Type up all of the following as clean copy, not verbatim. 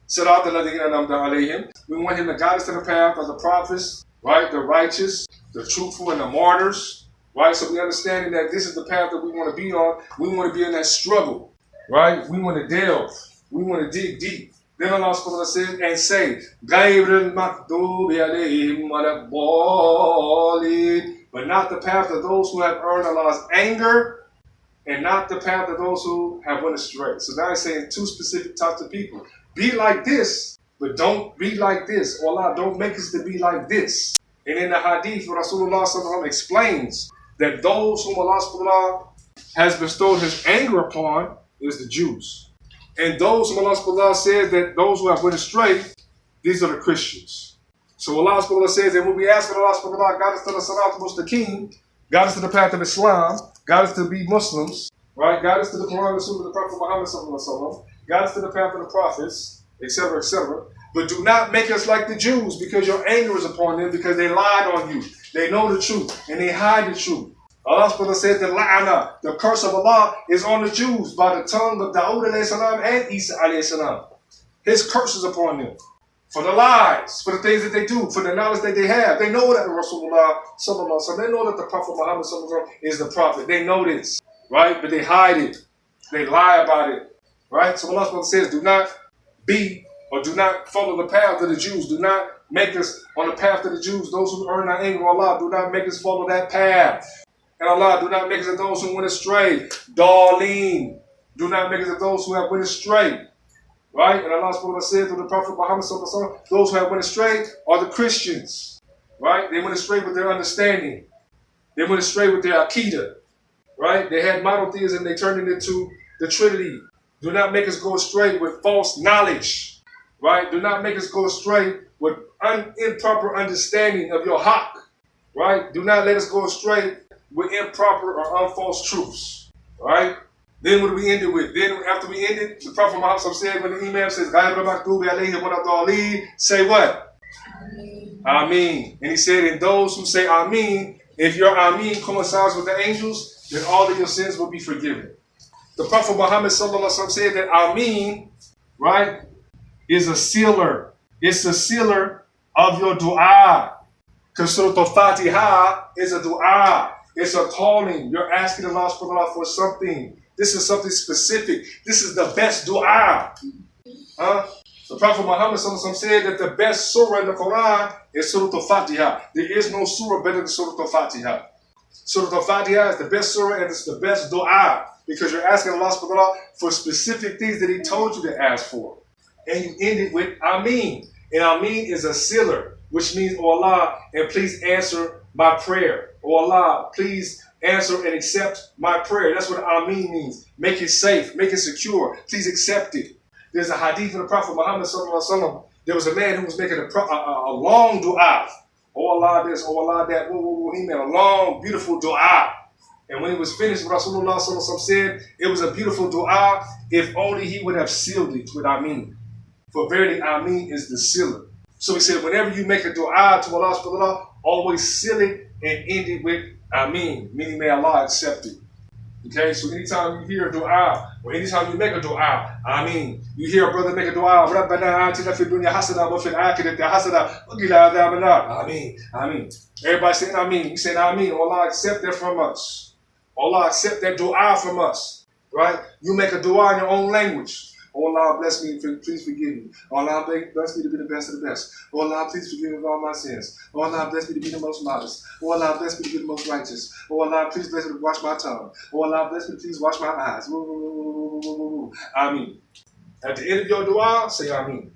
Siratal ladhina an'amta alayhim. We want him to guide us to the path of the prophets, right? The righteous, the truthful, and the martyrs, right? So we understanding that this is the path that we want to be on. We want to be in that struggle, right? We want to delve. We want to dig deep. Then Allah subhanahu wa ta'ala says and say, غَيْرِ الْمَغْضُوبِ عَلَيْهِمْ وَلَا الضَّالِّينَ, but not the path of those who have earned Allah's anger, and not the path of those who have went astray. So now he's saying two specific types of people. Be like this, but don't be like this. Or Allah, don't make us to be like this. And in the hadith, Rasulullah sallallahu alaihi wasallam explains that those whom Allah subhanahu wa ta'ala has bestowed his anger upon is the Jews. And those whom Allah subhanahu wa ta'ala says that those who have went astray, these are the Christians. So Allah subhanahu wa ta'ala says that when we ask Allah subhanahu wa ta'ala, guide us to the siratal mustaqim, guide us to the path of Islam, guide us to be Muslims, right? Guide us to the Quran and Sunnah of the Prophet Muhammad sallallahu alaihi wasallam, guide us to the path of the prophets, etc., etc. But do not make us like the Jews, because your anger is upon them, because they lied on you. They know the truth and they hide the truth. Allah subhanahu wa ta'ala said the la'ana, the curse of Allah, is on the Jews by the tongue of Dawood alayhi salam and Isa alayhi salam. His curse is upon them for the lies, for the things that they do, for the knowledge that they have. They know that Rasulullah sallallahu alaihi wasallam, they know that the Prophet Muhammad sallallahu alaihi wasallam is the Prophet. They know this, right? But they hide it. They lie about it, right? So Allah subhanahu wa ta'ala says, do not be or do not follow the path of the Jews. Do not make us on the path of the Jews. Those who earn our anger, Allah, do not make us follow that path. And Allah, do not make us of those who went astray. Darleen. Do not make us of those who have went astray. Right? And Allah subhanahu wa ta'ala said to the Prophet Muhammad sallallahu alaihi wasallam, those who have went astray are the Christians. Right? They went astray with their understanding. They went astray with their Aqidah. Right? They had monotheism, they turned it into the Trinity. Do not make us go astray with false knowledge. Right? Do not make us go astray with improper understanding of your haqq. Right? Do not let us go astray with improper or unfalse truths. Right? Then what do we end it with? Then after we end it, the Prophet Muhammad said when the Imam says, say what? Ameen. And he said, and those who say Ameen, if your Ameen coincides with the angels, then all of your sins will be forgiven. The Prophet Muhammad said that Ameen, right, is a sealer. It's a sealer of your dua. Because sooratul-faatiha is a dua. It's a calling. You're asking Allah subhanahu wa ta'ala for something. This is something specific. This is the best dua. The Prophet Muhammad said that the best surah in the Quran is sooratul-faatiha. There is no surah better than sooratul-faatiha. Sooratul-faatiha is the best surah and it's the best dua. Because you're asking Allah subhanahu wa ta'ala for specific things that He told you to ask for. And you end it with Ameen. And Ameen is a sealer, which means, oh Allah, and please answer my prayer. Oh Allah, please answer and accept my prayer. That's what Ameen means. Make it safe, make it secure. Please accept it. There's a hadith of the Prophet Muhammad sallallahu alaihi wasallam. There was a man who was making a long dua. Oh Allah this, oh Allah that. He made a long, beautiful dua. And when he was finished, Rasulullah sallallahu alaihi wasallam said, it was a beautiful dua if only he would have sealed it with Ameen. For verily Ameen is the sealer. So he said, whenever you make a dua to Allah subhanahu wa ta'ala, always seal it and end it with Ameen, meaning may Allah accept it. Okay, so anytime you hear a dua, or anytime you make a dua, Ameen. You hear a brother make a dua, رَبَّنَا آتِنَا فِي الدُّنْيَا حَسَنَةً وَفِي الْآخِرَةِ حَسَنَةً وَقِنَا عَذَابَ النَّارِ. Ameen, Ameen. Everybody saying Ameen. You saying Ameen. Allah accept that from us. Allah accept that dua from us. Right? You make a dua in your own language. Oh Allah, bless me, please forgive me. Oh Allah, bless me to be the best of the best. Oh Allah, please forgive me of all my sins. Oh Allah, bless me to be the most modest. Oh Allah, bless me to be the most righteous. Oh Allah, please bless me to wash my tongue. Oh Allah, bless me to please wash my eyes. Ameen. At the end of your dua, say Ameen.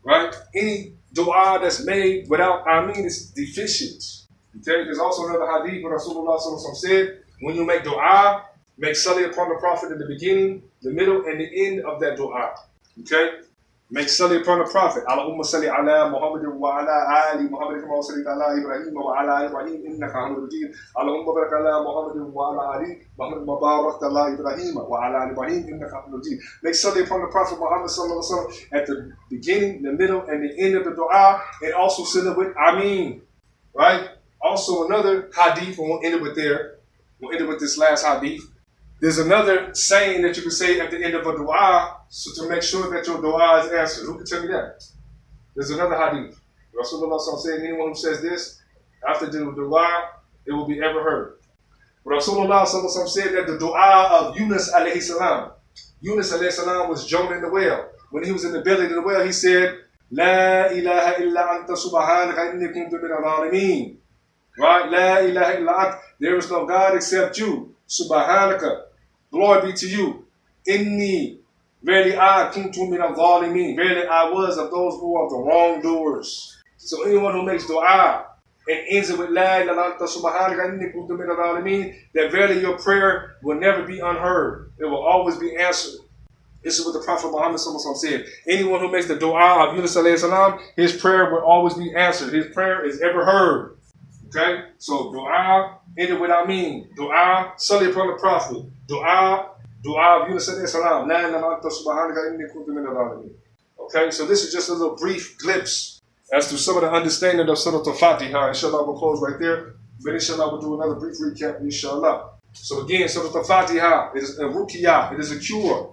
Right? Any dua that's made without Ameen is deficient. Okay? There's also another hadith where Rasulullah said, when you make dua, make salli upon the Prophet in the beginning, the middle, and the end of that dua. Okay? Make salli upon the Prophet. Allahumma salli ala Muhammadin wa ala ali Muhammadin kama salli ala Ibrahim wa ala Ibrahim innaka hamidun majid. Allahumma barik ala Muhammadin wa ala ali Muhammadin wa barak ala Ibrahim wa ala Ibrahim innaka hamidun majid. Make salli upon the Prophet Muhammad sallallahu alaihi wasallam at the beginning, the middle, and the end of the dua, and also seal it with Ameen. Right? Also another hadith, and we'll end it with this last hadith. There's another saying that you can say at the end of a dua, so to make sure that your dua is answered. Who can tell me that? There's another hadith. Rasulullah said, anyone who says this after the dua, it will be ever heard. Rasulullah said that the dua of Yunus alayhi salam, Yunus alayhi salam was Jonah in the whale. When he was in the belly of the whale, he said, La ilaha illa anta subhanaka inni kuntu min al-zalimin. Right? La ilaha illa anta. There is no God except you. Subhanaka. Glory be to you. Inni. Verily I kuntu min al-zalimin. Verily I was of those who are the wrongdoers. So anyone who makes dua and ends it with La ilaha anta subhanaka inni kuntu min al-zalimin, that verily your prayer will never be unheard. It will always be answered. This is what the Prophet Muhammad said. Anyone who makes the dua of Yunus alayhi salam, his prayer will always be answered. His prayer is ever heard. Okay? So dua ended with Ameen. Dua, salli upon the Prophet. Dua of Yunus alayhi salam. La ilaha anta subhanaka inni kuntu min al-zalimin. Okay? So this is just a little brief glimpse as to some of the understanding of sooratul-faatiha. Inshallah, we'll close right there. But inshallah, we'll do another brief recap, inshallah. So again, sooratul-faatiha, it is a ruqyah, it is a cure.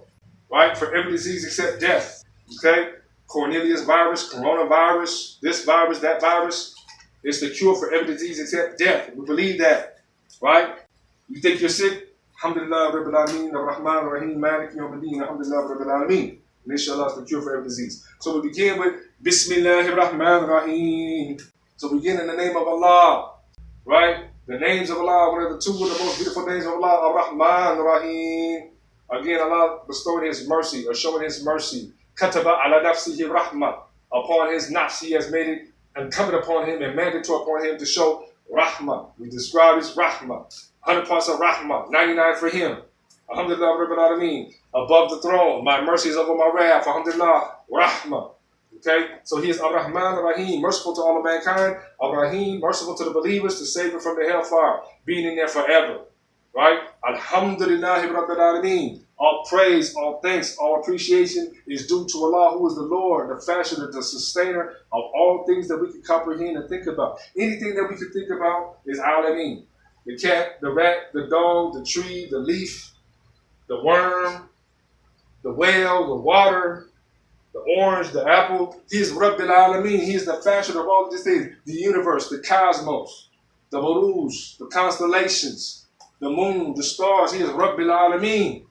Right? For every disease except death. Okay? Cornelius virus, coronavirus, this virus, that virus. It's the cure for every disease except death. We believe that. Right? You think you're sick? Alhamdulillah, Rabbil Alameen, Ar-Rahman, Ar-Rahim, Malik, Yawm-Al-Din, Alhamdulillah, Rabbil Alameen. And inshallah, it's the cure for every disease. So we begin with Bismillahir Rahmanir Rahim. So we begin in the name of Allah. Right? The names of Allah, one of the two of the most beautiful names of Allah, Ar-Rahman, Ar-Rahim. Again, Allah bestowing His mercy or showing His mercy. Kataba ala nafsihi rahmah. Upon His nafs, He has made it incumbent upon Him and mandatory upon Him to show rahmah. We describe His rahmah. 100 parts of rahmah, 99 for Him. Alhamdulillah, Rabbil Alameen. Above the throne, my mercy is over my wrath. Alhamdulillah, rahmah. Okay, so He is Ar-Rahman Ar-Rahim, merciful to all of mankind. Ar-Rahim, merciful to the believers, to save them from the hellfire, being in there forever. Right? Alhamdulillahi Rabbil Alameen. All praise, all thanks, all appreciation is due to Allah, who is the Lord, the fashioner, the sustainer of all things that we can comprehend and think about. Anything that we can think about is Alameen. The cat, the rat, the dog, the tree, the leaf, the worm, the whale, the water, the orange, the apple. He is Rabbil Alameen. He is the fashioner of all of these things. The universe, the cosmos, the buruj, the constellations, the moon, the stars. He is Rabbil Alameen.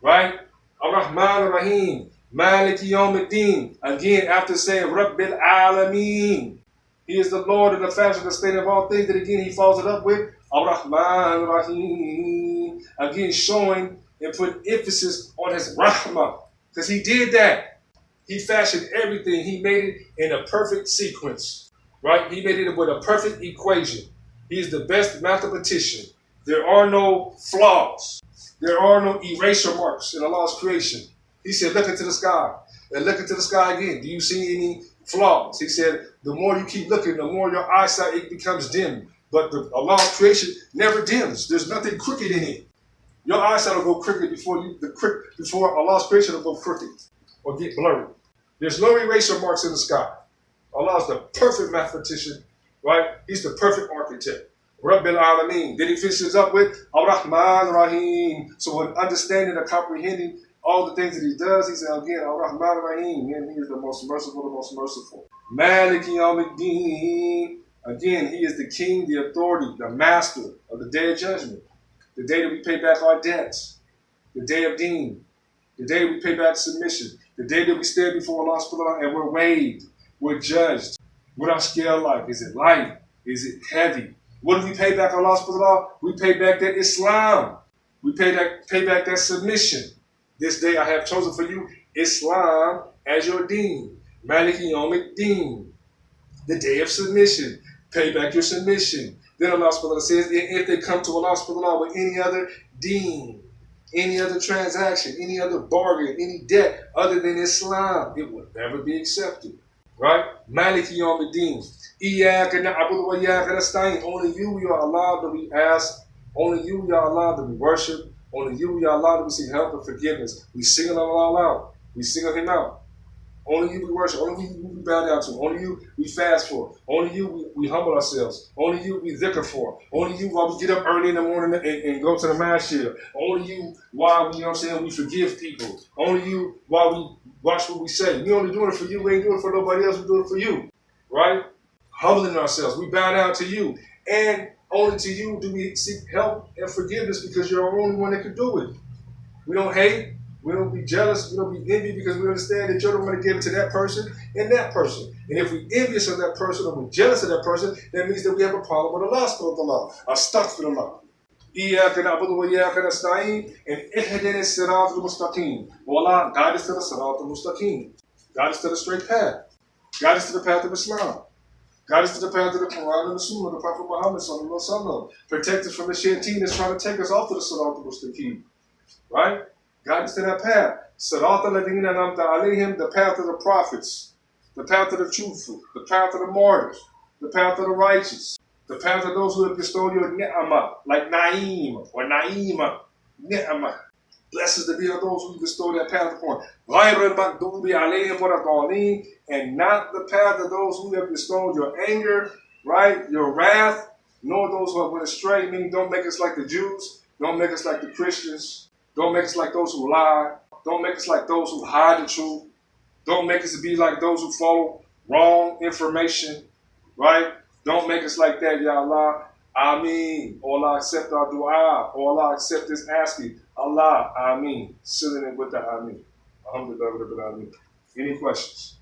Right? Ar-Rahman Ar-Rahim. Maliki Yawm-Al-Din. Again, after saying Rabbil Alameen. He is the Lord of the fashion, the state of all things. That again, He follows it up with Ar-Rahman Ar-Rahim. Again, showing and put emphasis on His Rahmah. Because He did that. He fashioned everything. He made it in a perfect sequence. Right? He made it with a perfect equation. He is the best mathematician. There are no flaws. There are no erasure marks in Allah's creation. He said, look into the sky. And look into the sky again. Do you see any flaws? He said, the more you keep looking, the more your eyesight it becomes dim. But Allah's creation never dims. There's nothing crooked in it. Your eyesight will go crooked before Allah's creation will go crooked or get blurry. There's no erasure marks in the sky. Allah is the perfect mathematician, right? He's the perfect architect. Rabbil Alameen. Then He finishes up with Ar-Rahman Ar-Rahim. So in understanding and comprehending all the things that He does, He said again, Ar-Rahman Ar-Rahim. And He is the most merciful. Maliki Yawm-Al-Din. Again, He is the king, the authority, the master of the day of judgment. The day that we pay back our debts. The day of Deen. The day we pay back submission. The day that we stand before Allah and we're weighed. We're judged. What our scale like? Is it light? Is it heavy? What do we pay back Allah? We pay back that Islam. We pay back that submission. This day I have chosen for you Islam as your deen. Maliki Yawm-Al-Din. The day of submission. Pay back your submission. Then Allah says, if they come to Allah with any other deen, any other transaction, any other bargain, any debt other than Islam, it will never be accepted. Right? Maliki Yawm-Al-Din. Iyyaka na'budu wa iyyaka nasta'in. Only you, Ya Allah, that we ask. Only you, Ya Allah, that we worship. Only you, Ya Allah, that we seek help and forgiveness. We single Allah out. We single Him out. Only you we worship. Only you we bow down to. Only you we fast for. Only you we humble ourselves. Only you we dhikr for. Only you while we get up early in the morning and go to the masjid. Only you while we, you know what I'm saying, we forgive people. Only you while we watch what we say. We only doing it for you. We ain't doing it for nobody else. We doing it for you. Right? Humbling ourselves. We bow down to you. And only to you do we seek help and forgiveness because you're the only one that can do it. We don't hate. We don't be jealous. We don't be envy because we understand that you're the one to give it to that person and that person. And if we envious of that person or we're jealous of that person, that means that we have a problem with Allah, astaghfirullah. إِيَّاكَ نَعْبُدُ وَإِيَّاكَ نَسْتَعِينُ and اهْدِنَا الصِّرَاطَ الْمُسْتَقِيمَ. Oh Allah, guide us to the Sirat al-Mustaqim. Guide us to the straight path. Guide us to the path of Islam. Guide us to the path of the Quran and the Sunnah, the Prophet Muhammad sallallahu alaihi wasallam. Protect us from the shaitan that's trying to take us off to the Sirat al-Mustaqim. Right? Guide us to that path. Sirat al-Ladina namta alayhim, the path of the prophets, the path of the truthful, the path of the martyrs, the path of the righteous, the path of those who have bestowed your ni'amah, like Naim or Naima, ni'amah. Blessed to be of those who bestow that path upon. غَيْرَ الْمَغْضُوبِ عَلَيْهِمْ وَلَا الضَّالِينَ, and not the path of those who have bestowed your anger, right, your wrath, nor those who have went astray, meaning don't make us like the Jews, don't make us like the Christians, don't make us like those who lie. Don't make us like those who hide the truth. Don't make us be like those who follow wrong information, right? Don't make us like that, Ya Allah. Ameen. Oh Allah, accept our dua. Oh Allah, accept this asking. Allah, Ameen. Sealing it with the Ameen. Alhamdulillah, Rabbil Alameen. Any questions?